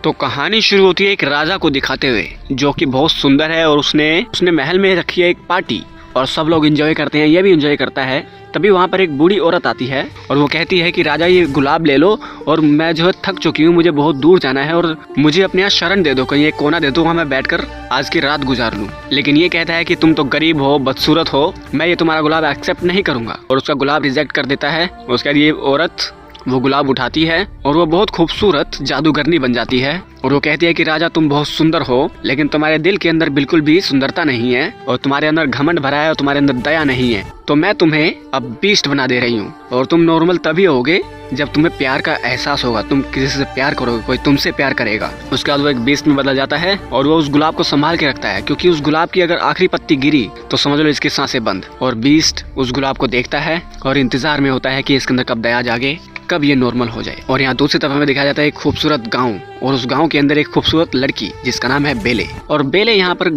तो कहानी शुरू होती है एक राजा को दिखाते हुए जो कि बहुत सुंदर है और उसने महल में रखी है एक पार्टी और सब लोग एंजॉय करते हैं, ये भी एंजॉय करता है। तभी वहाँ पर एक बूढ़ी औरत आती है और वो कहती है कि राजा ये गुलाब ले लो और मैं जो है थक चुकी हूँ, मुझे बहुत दूर जाना है और मुझे अपने यहाँ शरण दे दो, कहीं एक कोना दे दो वहाँ मैं बैठकर आज की रात गुजार लूँ। लेकिन ये कहता है कि तुम तो गरीब हो, बदसूरत हो, मैं ये तुम्हारा गुलाब एक्सेप्ट नहीं करूँगा और उसका गुलाब रिजेक्ट कर देता है। उसके बाद ये औरत वो गुलाब उठाती है और वो बहुत खूबसूरत जादूगरनी बन जाती है और वो कहती है कि राजा तुम बहुत सुंदर हो, लेकिन तुम्हारे दिल के अंदर बिल्कुल भी सुंदरता नहीं है और तुम्हारे अंदर घमंड भरा है और तुम्हारे अंदर दया नहीं है। तो मैं तुम्हें अब बीस्ट बना दे रही हूँ और तुम नॉर्मल तभी होगे जब तुम्हें प्यार का एहसास होगा, तुम किसी से प्यार करोगे, कोई तुमसे प्यार करेगा। उसके बाद वो एक बीस्ट में बदल जाता है और वो उस गुलाब को संभाल के रखता है, क्योंकि उस गुलाब की अगर आखिरी पत्ती गिरी तो समझ लो इसकी सांसें बंद। और बीस्ट उस गुलाब को देखता है और इंतजार में होता है कि इसके अंदर कब दया जागे, कब ये नॉर्मल हो जाए। और यहाँ दूसरी तरफ हमें दिखाया जाता है एक खूबसूरत गांव और उस गांव के अंदर एक खूबसूरत लड़की जिसका नाम है बेले। और बेले यहाँ पर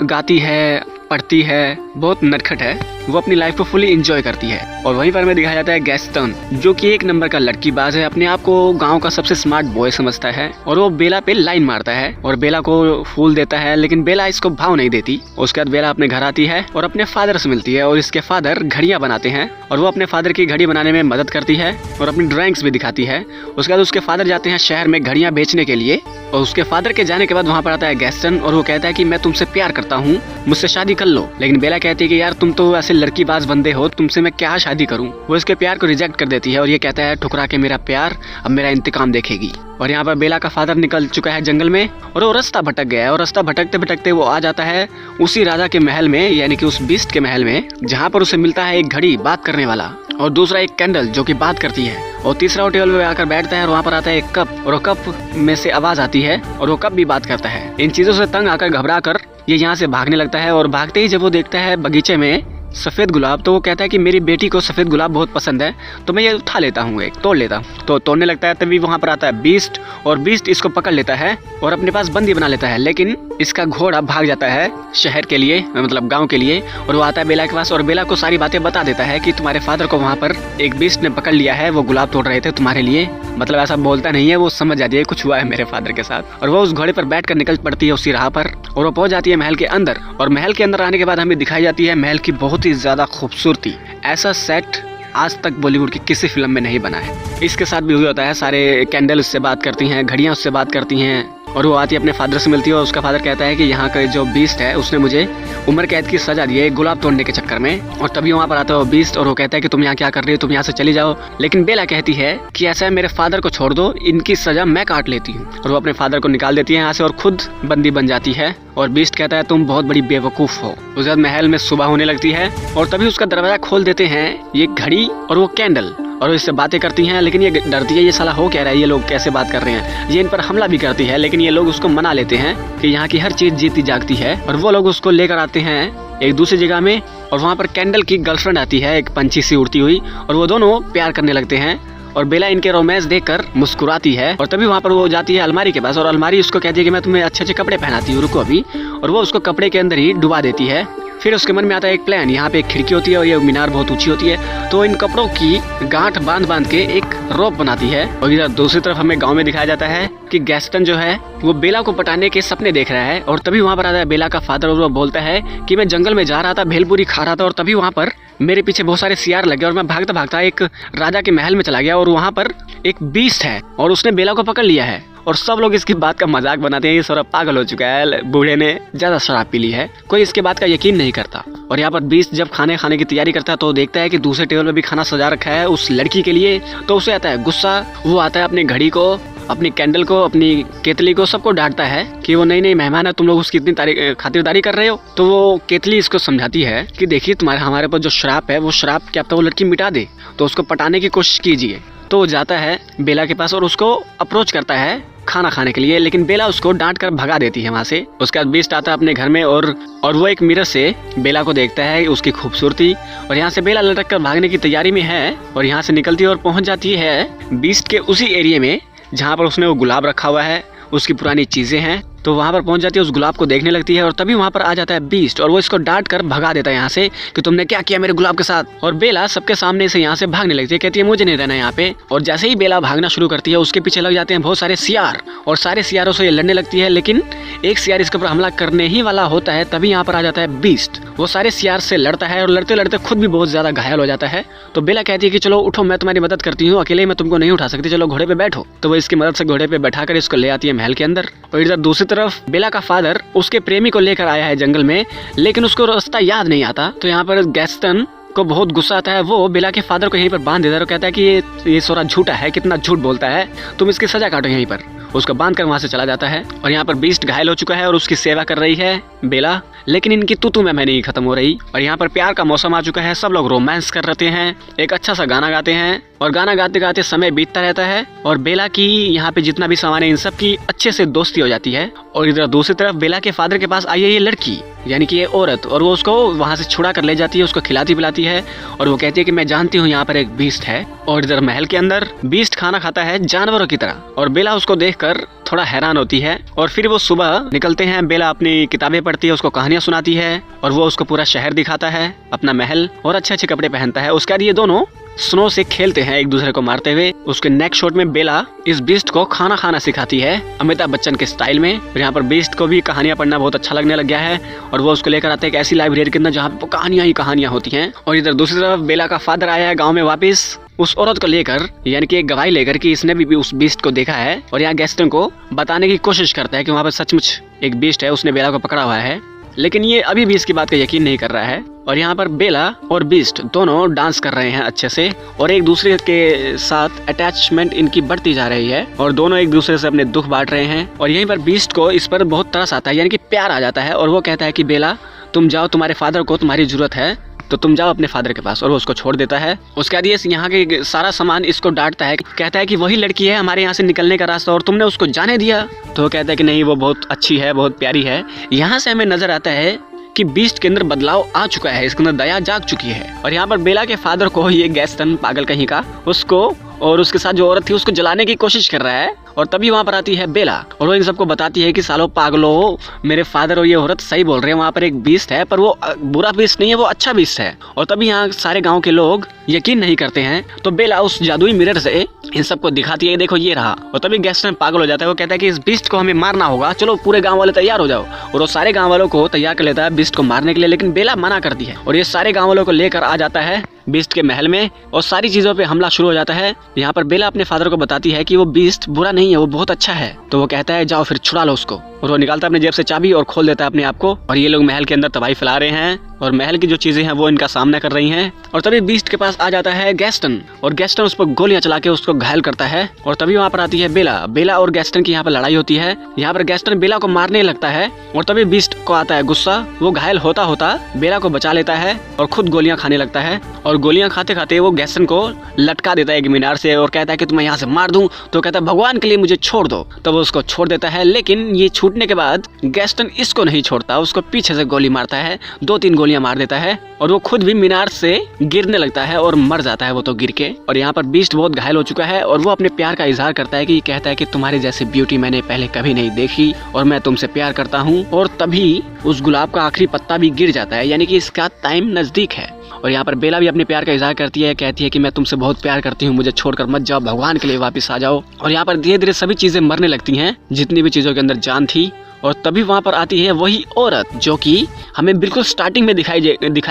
गाती है, पढ़ती है, बहुत नटखट है, वो अपनी लाइफ को फुली एंजॉय करती है। और वहीं पर हमें दिखाया जाता है गैस्टन जो कि एक नंबर का लड़कीबाज है, अपने आप को गांव का सबसे स्मार्ट बॉय समझता है और वो बेला पे लाइन मारता है और बेला को फूल देता है, लेकिन बेला इसको भाव नहीं देती। उसके बाद बेला अपने घर आती है और अपने फादर से मिलती है और इसके फादर घड़ियां बनाते हैं और वो अपने फादर की घड़ी बनाने में मदद करती है और अपनी ड्राइंग्स भी दिखाती है। उसके बाद उसके फादर जाते हैं शहर में घड़ियां बेचने के लिए और उसके फादर के जाने के बाद वहाँ पर आता है गैस्टन और वो कहता है कि मैं तुमसे प्यार करता हूँ, मुझसे शादी कर लो। लेकिन बेला कहती है कि यार तुम तो ऐसे लड़कीबाज बंदे हो, तुमसे मैं क्या शादी करूँ। वो इसके प्यार को रिजेक्ट कर देती है और ये कहता है ठुकरा के मेरा प्यार अब मेरा इंतकाम देखेगी। और यहाँ पर बेला का फादर निकल चुका है जंगल में और वो रास्ता भटक गया है और रास्ता भटकते भटकते वो आ जाता है उसी राजा के महल में, यानी कि उस बीस्ट के महल में, जहाँ पर उसे मिलता है एक घड़ी बात करने वाला और दूसरा एक कैंडल जो कि बात करती है और तीसरा वो टेबल पे आकर बैठता है और वहाँ पर आता है एक कप और वो कप में से आवाज आती है और वो कप भी बात करता है। इन चीजों से तंग आकर घबरा कर ये यहाँ से भागने लगता है और भागते ही जब वो देखता है बगीचे में सफेद गुलाब तो वो कहता है कि मेरी बेटी को सफेद गुलाब बहुत पसंद है तो मैं ये उठा लेता हूँ, एक तोड़ लेता हूँ। तो तोड़ने लगता है तभी वहाँ पर आता है बीस्ट और बीस्ट इसको पकड़ लेता है और अपने पास बंदी बना लेता है। लेकिन इसका घोड़ा भाग जाता है शहर के लिए, मतलब गांव के लिए, और वो आता है बेला के पास और बेला को सारी बातें बता देता है कि तुम्हारे फादर को वहाँ पर एक बीस्ट ने पकड़ लिया है, वो गुलाब तोड़ रहे थे तुम्हारे लिए। मतलब ऐसा बोलता नहीं है, वो समझ जाती है कुछ हुआ है मेरे फादर के साथ। और वो उस घोड़े पर बैठ कर निकल पड़ती है उसी राह पर और वो पहुंच जाती है महल के अंदर। और महल के अंदर आने के बाद हमें दिखाई जाती है महल की बहुत ही ज्यादा खूबसूरती। ऐसा सेट आज तक बॉलीवुड की किसी फिल्म में नहीं बना है। इसके साथ भी हुआ होता है, सारे कैंडल उससे बात करती हैं, घड़ियां उससे बात करती हैं और वो आती है अपने फादर से मिलती है और उसका फादर कहता है कि यहाँ का जो बीस्ट है उसने मुझे उम्र कैद की सजा दी है गुलाब तोड़ने के चक्कर में। और तभी वहाँ पर आता है वो बीस्ट और वो कहता है कि तुम यहाँ क्या कर रही हो, तुम यहाँ से चली जाओ। लेकिन बेला कहती है कि ऐसा है मेरे फादर को छोड़ दो, इनकी सजा मैं काट लेती हूँ। और वो अपने फादर को निकाल देती है यहाँ से और खुद बंदी बन जाती है। और बीस्ट कहता है तुम बहुत बड़ी बेवकूफ हो। उसके बाद महल में सुबह होने लगती है और तभी उसका दरवाजा खोल देते हैं ये घड़ी और वो कैंडल और इससे बातें करती हैं। लेकिन ये डरती है, ये साला हो क्या रहा है, ये लोग कैसे बात कर रहे हैं। ये इन पर हमला भी करती है लेकिन ये लोग उसको मना लेते हैं कि यहाँ की हर चीज जीती जागती है। और वो लोग उसको लेकर आते हैं एक दूसरी जगह में और वहाँ पर कैंडल की गर्लफ्रेंड आती है, एक पंछी सी उड़ती हुई, और वो दोनों प्यार करने लगते हैं। और बेला इनके रोमांस देखकर मुस्कुराती है और तभी वहाँ पर वो जाती है अलमारी के पास और अलमारी उसको कहती है कि मैं तुम्हें अच्छे अच्छे कपड़े पहनाती हूँ, रुको अभी। और वो उसको कपड़े के अंदर ही डुबा देती है। फिर उसके मन में आता है एक प्लान, यहाँ पे एक खिड़की होती है और ये मीनार बहुत ऊंची होती है, तो इन कपड़ों की गांठ बांध बांध के एक रोप बनाती है। और इधर दूसरी तरफ हमें गांव में दिखाया जाता है कि गैस्टन जो है वो बेला को पटाने के सपने देख रहा है। और तभी वहाँ पर आता है बेला का फादर और वो बोलता है कि मैं जंगल में जा रहा था, भेलपूरी खा रहा था और तभी वहाँ पर मेरे पीछे बहुत सारे सियार लगे और मैं भागता भागता एक राजा के महल में चला गया और वहाँ पर एक बीस्ट है और उसने बेला को पकड़ लिया है। और सब लोग इसकी बात का मजाक बनाते हैं, ये सारा पागल हो चुका है, बूढ़े ने ज्यादा शराब पी ली है, कोई इसके बात का यकीन नहीं करता। और यहाँ पर बीस्ट जब खाने की तैयारी करता है तो देखता है कि दूसरे टेबल पे भी खाना सजा रखा है उस लड़की के लिए। तो उसे आता है गुस्सा, वो आता है अपनी घड़ी को, अपनी कैंडल को, अपनी केतली को, सबको डांटता है कि वो नई नई मेहमान है, तुम लोग उसकी इतनी खातिरदारी कर रहे हो। तो वो केतली इसको समझाती है कि देखिए तुम्हारे हमारे पास जो श्राप है वो श्राप क्या पता वो लड़की मिटा दे, तो उसको पटाने की कोशिश कीजिए। तो वो जाता है बेला के पास और उसको अप्रोच करता है खाना खाने के लिए, लेकिन बेला उसको डांट कर भगा देती है वहाँ से। उसके बाद बीस्ट आता है अपने घर में और वो एक मिरर से बेला को देखता है, उसकी खूबसूरती। और यहाँ से बेला लटक कर भागने की तैयारी में है और यहाँ से निकलती है और पहुँच जाती है बीस्ट के उसी एरिया में जहाँ पर उसने वो गुलाब रखा हुआ है, उसकी पुरानी चीजें हैं तो वहाँ पर पहुँच जाती है, उस गुलाब को देखने लगती है और तभी वहाँ पर आ जाता है बीस्ट और वो इसको डांट कर भगा देता है यहाँ से कि तुमने क्या किया मेरे गुलाब के साथ। और बेला सबके सामने से यहाँ से भागने लगती है, कहती है मुझे नहीं रहना यहाँ पे। और जैसे ही बेला भागना शुरू करती है उसके पीछे लग जाते हैं बहुत सारे सियार और सारे सियारों से ये लड़ने लगती है, लेकिन एक सियार इसके ऊपर हमला करने ही वाला होता है तभी यहाँ पर आ जाता है बीस्ट। वो सारे सियार से लड़ता है और लड़ते लड़ते खुद भी बहुत ज्यादा घायल हो जाता है। तो बेला कहती है कि चलो उठो, मैं तुम्हारी मदद करती हूँ, अकेले मैं तुमको नहीं उठा सकती, चलो घोड़े पे बैठो। तो वो इसकी मदद से घोड़े पे बैठाकर इसको ले आती है महल के अंदर। और इधर दूसरी तरफ बेला का फादर उसके प्रेमी को लेकर आया है जंगल में, लेकिन उसको रास्ता याद नहीं आता। तो यहाँ पर गैस्टन को बहुत गुस्सा आता है, वो बेला के फादर को यहीं पर बांध देता है और कहता है कि ये सोरा झूठा है, कितना झूठ बोलता है, तुम इसकी सजा काटो यहीं पर। उसको बांध कर वहाँ से चला जाता है। और यहाँ पर बीस्ट घायल हो चुका है और उसकी सेवा कर रही है बेला, लेकिन इनकी तू में नहीं खत्म हो रही। और यहाँ पर प्यार का मौसम आ चुका है, सब लोग रोमांस कर रहे हैं, एक अच्छा सा गाना गाते हैं और गाना गाते गाते समय बीतता रहता है। और बेला की यहाँ पे जितना भी सामान है इन सब की अच्छे से दोस्ती हो जाती है। और इधर दूसरी तरफ बेला के फादर के पास आई है ये लड़की, यानी कि ये औरत, और वो उसको वहाँ से छुड़ा कर ले जाती है, उसको खिलाती पिलाती है और वो कहती है कि मैं जानती हूँ यहाँ पर एक बीस्ट है। और इधर महल के अंदर बीस्ट खाना खाता है जानवरों की तरह और बेला उसको देखकर थोड़ा हैरान होती है। और फिर वो सुबह निकलते हैं, बेला अपनी किताबें पढ़ती है, उसको कहानियां सुनाती है और वो उसको पूरा शहर दिखाता है, अपना महल, और अच्छे अच्छे कपड़े पहनता है। उसके बाद ये दोनों स्नो से खेलते हैं एक दूसरे को मारते हुए। उसके नेक्स्ट शॉट में बेला इस बीस्ट को खाना खाना सिखाती है अमिताभ बच्चन के स्टाइल में। और यहाँ पर बीस्ट को भी कहानियां पढ़ना बहुत अच्छा लगने लग गया है और वो उसको लेकर आते हैं एक ऐसी लाइब्रेरी के अंदर जहाँ पे कहानियां ही कहानियां होती हैं। और इधर दूसरी तरफ बेला का फादर आया है गाँव में वापिस उस औरत को लेकर, यानी कि एक गवाही लेकर कि इसने भी उस बीस्ट को देखा है। और यहाँ गैस्टन को बताने की कोशिश करता है कि वहाँ पर सचमुच एक बीस्ट है, उसने बेला को पकड़ा हुआ है, लेकिन ये अभी भी इसकी बात का यकीन नहीं कर रहा है। और यहाँ पर बेला और बीस्ट दोनों डांस कर रहे हैं अच्छे से और एक दूसरे के साथ अटैचमेंट इनकी बढ़ती जा रही है और दोनों एक दूसरे से अपने दुख बांट रहे हैं। और यहीं पर बीस्ट को इस पर बहुत तरस आता है, यानी कि प्यार आ जाता है और वो कहता है कि बेला तुम जाओ, तुम्हारे फादर को तुम्हारी जरूरत है, तो तुम जाओ अपने फादर के पास। और वो उसको छोड़ देता है। उसके बाद ये यहाँ के सारा सामान इसको डांटता है, कहता है कि वही लड़की है हमारे यहाँ से निकलने का रास्ता और तुमने उसको जाने दिया। तो वो कहता है कि नहीं, वो बहुत अच्छी है, बहुत प्यारी है। यहाँ से हमें नजर आता है कि बीस्ट के अंदर बदलाव आ चुका है, इसके अंदर दया जाग चुकी है। और यहाँ पर बेला के फादर को ये गैस्टन पागल कहीं का उसको और उसके साथ जो औरत थी उसको जलाने की कोशिश कर रहा है। और तभी वहाँ पर आती है बेला और वो इन सबको बताती है कि सालों पागलो, मेरे फादर और ये औरत सही बोल रहे हैं, वहाँ पर एक बीस्ट है, पर वो बुरा बीस्ट नहीं है, वो अच्छा बीस्ट है। और तभी यहाँ सारे गांव के लोग यकीन नहीं करते हैं। तो बेला उस जादुई मिरर से इन सबको दिखाती है, देखो ये रहा। और तभी गैस्टन पागल हो जाता है, वो कहता है कि इस बीस्ट को हमें मारना होगा, चलो पूरे गाँव वाले तैयार हो जाओ। और वो सारे गाँव वालों को तैयार कर लेता है बीस्ट को मारने के लिए, लेकिन बेला मना करती है और ये सारे गाँव वालों को लेकर आ जाता है बीस्ट के महल में और सारी चीजों पे हमला शुरू हो जाता है। यहाँ पर बेला अपने फादर को बताती है कि वो बीस्ट बुरा नहीं है, वो बहुत अच्छा है। तो वो कहता है जाओ फिर छुड़ा लो उसको। और वो निकालता है अपने जेब से चाबी और खोल देता है अपने आप को। और ये लोग महल के अंदर तबाही फैला रहे हैं और महल की जो चीजें हैं वो इनका सामना कर रही हैं। और तभी बीस्ट के पास आ जाता है गैस्टन और गैस्टन उस पर गोलियां चला के उसको घायल करता है। और तभी वहाँ पर आती है बेला और गैस्टन की यहाँ पर लड़ाई होती है। यहाँ पर गैस्टन बेला को मारने लगता है और तभी बीस्ट को आता है गुस्सा, वो घायल होता होता बेला को बचा लेता है और खुद गोलियां खाने लगता है। और गोलियां खाते खाते वो गैस्टन को लटका देता है एक मीनार से और कहता है कि तुम्हें यहाँ से मार दूं। तो कहता है भगवान के लिए मुझे छोड़ दो। तो वो उसको छोड़ देता है, लेकिन ये छूटने के बाद गैस्टन इसको नहीं छोड़ता, उसको पीछे से गोली मारता है, 2-3 गोलियां मार देता है और वो खुद भी मीनार से गिरने लगता है और मर जाता है वो तो गिर के। और यहाँ पर बीस्ट बहुत घायल हो चुका है और वो अपने प्यार का इजहार करता है कि कहता है कि तुम्हारे जैसी ब्यूटी मैंने पहले कभी नहीं देखी और मैं तुमसे प्यार करता हूँ। और तभी उस गुलाब का आखिरी पत्ता भी गिर जाता है, यानी कि इसका टाइम नजदीक है। और यहाँ पर बेला भी अपने प्यार का इजहार करती है, कहती है कि मैं तुमसे बहुत प्यार करती हूँ, मुझे छोड़कर मत जाओ, भगवान के लिए वापस आ जाओ। और यहाँ पर धीरे धीरे सभी चीजें मरने लगती हैं, जितनी भी चीजों के अंदर जान थी। और तभी वहाँ पर आती है वही औरत जो कि हमें बिल्कुल स्टार्टिंग में दिखाई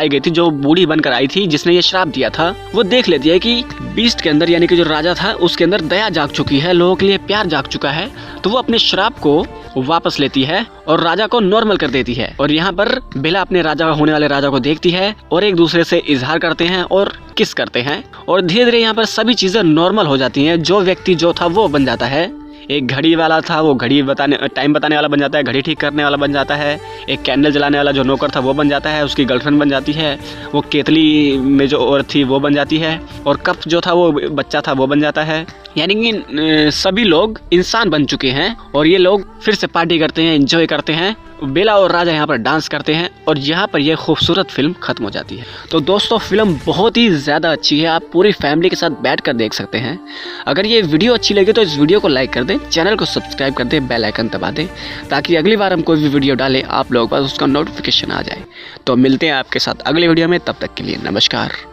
गई थी, जो बूढ़ी बनकर आई थी, जिसने ये श्राप दिया था। वो देख लेती है कि बीस्ट के अंदर, यानी कि जो राजा था, उसके अंदर दया जाग चुकी है, लोगों के लिए प्यार जाग चुका है। तो वो अपने श्राप को वापस लेती है और राजा को नॉर्मल कर देती है। और यहाँ पर बेला अपने राजा होने वाले राजा को देखती है और एक दूसरे से इजहार करते हैं और किस करते हैं। और धीरे धीरे यहाँ पर सभी चीजें नॉर्मल हो जाती हैं। जो व्यक्ति जो था वो बन जाता है, एक घड़ी वाला था वो घड़ी टाइम बताने वाला बन जाता है, घड़ी ठीक करने वाला बन जाता है। एक कैंडल जलाने वाला जो नौकर था वो बन जाता है, उसकी गर्लफ्रेंड बन जाती है। वो केतली में जो औरत थी वो बन जाती है और कप जो था वो बच्चा था वो बन जाता है। यानी कि सभी लोग इंसान बन चुके हैं और ये लोग फिर से पार्टी करते हैं, एंजॉय करते हैं बेला और राजा यहाँ पर डांस करते हैं और यहाँ पर यह खूबसूरत फिल्म खत्म हो जाती है। तो दोस्तों फिल्म बहुत ही ज़्यादा अच्छी है, आप पूरी फैमिली के साथ बैठकर देख सकते हैं। अगर ये वीडियो अच्छी लगी तो इस वीडियो को लाइक कर दें, चैनल को सब्सक्राइब कर दें, बेल आइकन दबा दें ताकि अगली बार हम कोई भी वीडियो डालें आप लोगों के पास उसका नोटिफिकेशन आ जाए। तो मिलते हैं आपके साथ अगले वीडियो में, तब तक के लिए नमस्कार।